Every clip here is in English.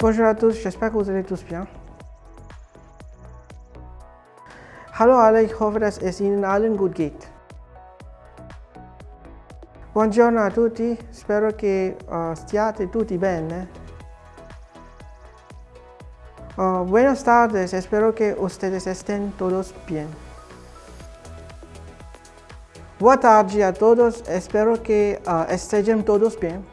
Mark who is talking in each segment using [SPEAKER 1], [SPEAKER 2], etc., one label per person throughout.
[SPEAKER 1] Bonjour à tous, j'espère que vous allez tous bien. Hallo alle, ich hoffe, dass es Ihnen allen gut geht. Buongiorno a tutti, spero che stiate tutti bene. Buenas tardes, espero que ustedes estén todos bien. Boa tarde a todos, espero que estejam todos bem.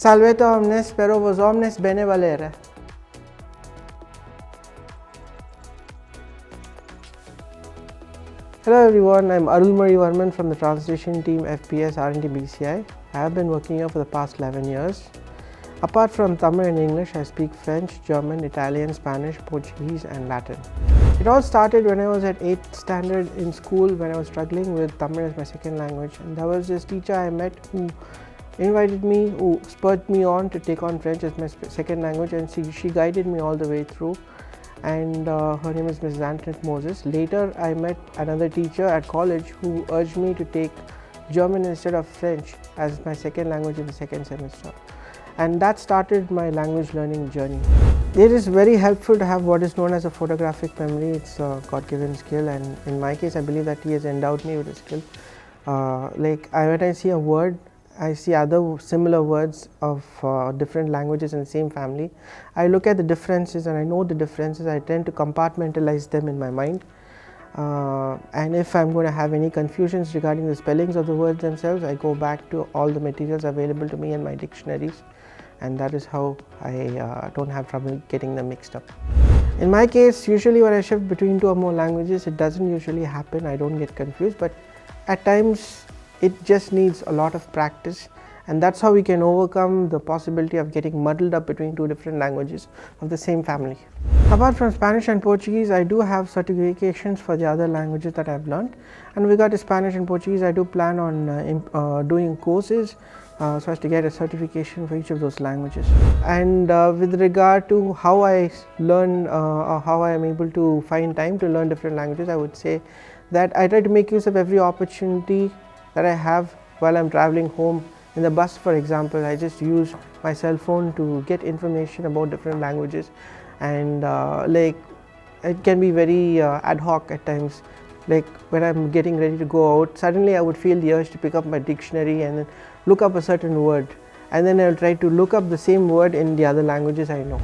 [SPEAKER 1] Salvete omnes, spero vos omnes bene valere. Hello everyone, I'm Arun Mozhi Varman from the translation team FPS R&D BCI. I have been working here for the past 11 years. Apart from Tamil and English, I speak French, German, Italian, Spanish, Portuguese and Latin. It all started when I was at 8th standard in school when I was struggling with Tamil as my second language, and there was this teacher I met who invited me, who spurred me on to take on French as my second language, and she guided me all the way through. And her name is Mrs. Antoinette Moses. Later I met another teacher at college who urged me to take German instead of French as my second language in the second semester. And that started my language learning journey. It is very helpful to have what is known as a photographic memory. It's a God-given skill, and in my case I believe that He has endowed me with a skill. When I see a word, I see other similar words of different languages in the same family. I look at the differences and I know the differences. I tend to compartmentalize them in my mind. And if I'm going to have any confusions regarding the spellings of the words themselves, I go back to all the materials available to me in my dictionaries, and that is how I don't have trouble getting them mixed up. In my case, usually when I shift between two or more languages, it doesn't usually happen. I don't get confused, but at times it just needs a lot of practice, and that's how we can overcome the possibility of getting muddled up between two different languages of the same family. Apart from Spanish and Portuguese, I do have certifications for the other languages that I've learned, and with regard to Spanish and Portuguese, I do plan on doing courses so as to get a certification for each of those languages. And with regard to how I learn or how I am able to find time to learn different languages, I would say that I try to make use of every opportunity that I have while I'm traveling home. In the bus, for example, I just use my cell phone to get information about different languages, and it can be very ad hoc at times. Like when I'm getting ready to go out, suddenly I would feel the urge to pick up my dictionary and then look up a certain word, and then I'll try to look up the same word in the other languages I know.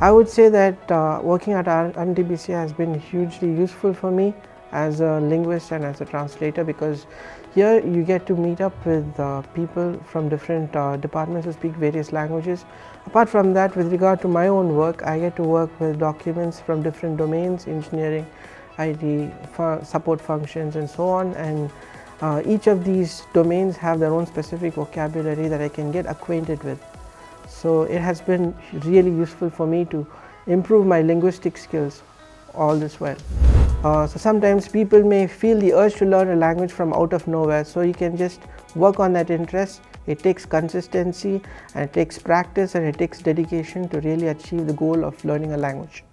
[SPEAKER 1] I would say that working at RNTBC has been hugely useful for me as a linguist and as a translator, because here you get to meet up with people from different departments who speak various languages. Apart from that, with regard to my own work, I get to work with documents from different domains: engineering, IT, support functions and so on, and each of these domains have their own specific vocabulary that I can get acquainted with. So it has been really useful for me to improve my linguistic skills all this while. So sometimes people may feel the urge to learn a language from out of nowhere, so you can just work on that interest. It takes consistency, and it takes practice, and it takes dedication to really achieve the goal of learning a language.